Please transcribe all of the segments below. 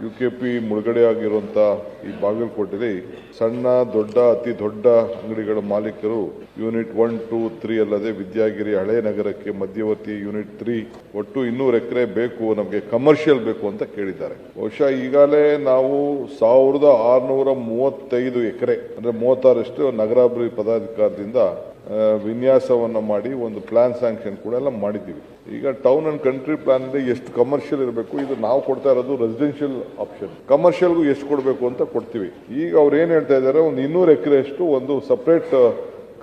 UKP ಮುಳುಗಡೆ ಆಗಿರುವಂತ ಈ ಬಾಗಲಕೋಟೆಯಲ್ಲಿ ಸಣ್ಣ ದೊಡ್ಡ ಅತಿ ದೊಡ್ಡ ಅಂಗಡಿಗಳ ಮಾಲೀಕರು ಯೂನಿಟ್ 1, 2, 3 ಅಲ್ಲದೆ ವಿದ್ಯಾಗಿರಿ ಹಳೆ ನಗರಕ್ಕೆ ಮಧ್ಯವರ್ತಿ ಯೂನಿಟ್ 3 ಒಟ್ಟು 200 ಎಕರೆ ಬೇಕು, ನಮಗೆ ಕಮರ್ಷಿಯಲ್ ಬೇಕು ಅಂತ ಕೇಳಿದ್ದಾರೆ. ಬಹುಶಃ ಈಗಾಗಲೇ ನಾವು 1635 ಎಕರೆ ಅಂದ್ರೆ 36 ನಗರಾಭಿವೃದ್ಧಿ ಪದಾಧಿಕಾರದಿಂದ ವಿನ್ಯಾಸವನ್ನು ಮಾಡಿ ಒಂದು ಪ್ಲಾನ್ ಸ್ಯಾಂಕ್ಷನ್ ಕೂಡ ಎಲ್ಲ ಮಾಡಿದ್ದೀವಿ. ಈಗ ಟೌನ್ ಅಂಡ್ ಕಂಟ್ರಿ ಪ್ಲಾನ್ ಎಷ್ಟು ಕಮರ್ಷಿಯಲ್ ಇರಬೇಕು, ಇದು ನಾವು ಕೊಡ್ತಾ ಇರೋದು ರೆಸಿಡೆನ್ಷಿಯಲ್ ಆಪ್ಷನ್. ಕಮರ್ಷಿಯಲ್ಗೂ ಎಷ್ಟು ಕೊಡಬೇಕು ಅಂತ ಕೊಡ್ತೀವಿ. ಈಗ ಅವ್ರು ಏನ್ ಹೇಳ್ತಾ ಇದ್ದಾರೆ, ಒಂದು 200 ಎಕರೆಯಷ್ಟು ಒಂದು ಸಪರೇಟ್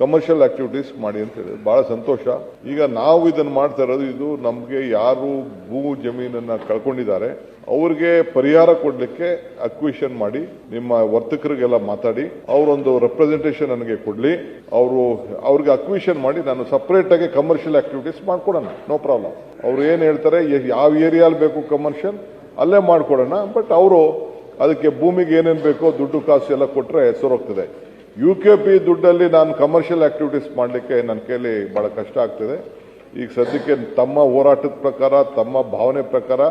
ಕಮರ್ಷಿಯಲ್ ಆಕ್ಟಿವಿಟೀಸ್ ಮಾಡಿ ಅಂತ ಹೇಳಿ ಬಹಳ ಸಂತೋಷ. ಈಗ ನಾವು ಇದನ್ನ ಮಾಡ್ತಾ ಇರೋದು, ಇದು ನಮಗೆ ಯಾರು ಭೂ ಜಮೀನನ್ನ ಕಳ್ಕೊಂಡಿದ್ದಾರೆ ಅವ್ರಿಗೆ ಪರಿಹಾರ ಕೊಡ್ಲಿಕ್ಕೆ ಅಕ್ವಿಷನ್ ಮಾಡಿ ನಿಮ್ಮ ವರ್ತಕರಿಗೆಲ್ಲ ಮಾತಾಡಿ ಅವರೊಂದು ರೆಪ್ರೆಸೆಂಟೇಷನ್ ನನಗೆ ಕೊಡ್ಲಿ, ಅವ್ರಿಗೆ ಅಕ್ವಿಷನ್ ಮಾಡಿ ನಾನು ಸಪರೇಟ್ ಆಗಿ ಕಮರ್ಷಿಯಲ್ ಆಕ್ಟಿವಿಟೀಸ್ ಮಾಡ್ಕೊಡೋಣ, ನೋ ಪ್ರಾಬ್ಲಮ್. ಅವ್ರು ಏನ್ ಹೇಳ್ತಾರೆ, ಯಾವ ಏರಿಯಾಲ್ ಬೇಕು ಕಮರ್ಷಿಯಲ್ ಅಲ್ಲೇ ಮಾಡ್ಕೊಡೋಣ. ಬಟ್ ಅವರು ಅದಕ್ಕೆ ಭೂಮಿಗೆ ಏನೇನ್ ಬೇಕೋ ದುಡ್ಡು ಕಾಸು ಎಲ್ಲ ಕೊಟ್ರೆ ಸರೋಗ್ತದೆ. UKP ದುಡ್ಡಲ್ಲಿ ನಾನು ಕಮರ್ಷಿಯಲ್ ಆಕ್ಟಿವಿಟೀಸ್ ಮಾಡಲಿಕ್ಕೆ ನನ್ನ ಕೈಲಿ ಬಹಳ ಕಷ್ಟ ಆಗ್ತದೆ. ಈಗ ಸದ್ಯಕ್ಕೆ ತಮ್ಮ ಹೋರಾಟದ ಪ್ರಕಾರ, ತಮ್ಮ ಭಾವನೆ ಪ್ರಕಾರ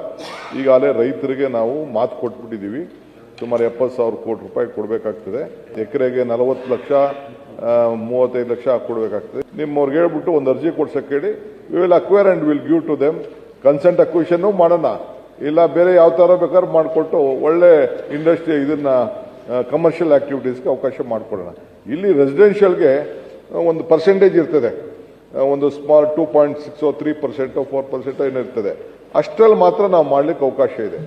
ಈಗಾಗಲೇ ರೈತರಿಗೆ ನಾವು ಮಾತು ಕೊಟ್ಬಿಟ್ಟಿದ್ದೀವಿ. ಸುಮಾರು 70,000 ಕೋಟಿ ರೂಪಾಯಿ ಕೊಡಬೇಕಾಗ್ತದೆ. ಎಕರೆಗೆ 40 ಲಕ್ಷ 35 ಲಕ್ಷ ಕೊಡಬೇಕಾಗ್ತದೆ. ನಿಮ್ಮವ್ರಿಗೆ ಹೇಳ್ಬಿಟ್ಟು ಒಂದು ಅರ್ಜಿ ಕೊಡ್ಸಕ್ಕೆ ಹೇಳಿ, we will acquire and will give to them. Consent acquisition ಮಾಡೋಣ, ಇಲ್ಲ ಬೇರೆ ಯಾವ ತರ ಬೇಕಾದ್ರೂ ಮಾಡಿಕೊಟ್ಟು ಒಳ್ಳೆ ಇಂಡಸ್ಟ್ರಿ ಇದನ್ನ ಕಮರ್ಷಿಯಲ್ ಆಕ್ಟಿವಿಟೀಸ್ಗೆ ಅವಕಾಶ ಮಾಡಿಕೊಡೋಣ. ಇಲ್ಲಿ ರೆಸಿಡೆನ್ಷಿಯಲ್ಗೆ ಒಂದು ಪರ್ಸೆಂಟೇಜ್ ಇರ್ತದೆ, ಒಂದು ಸ್ಮಾಲ್ 2.6 3% 4% ಏನಿರ್ತದೆ, ಅಷ್ಟರಲ್ಲಿ ಮಾತ್ರ ನಾವು ಮಾಡ್ಲಿಕ್ಕೆ ಅವಕಾಶ ಇದೆ.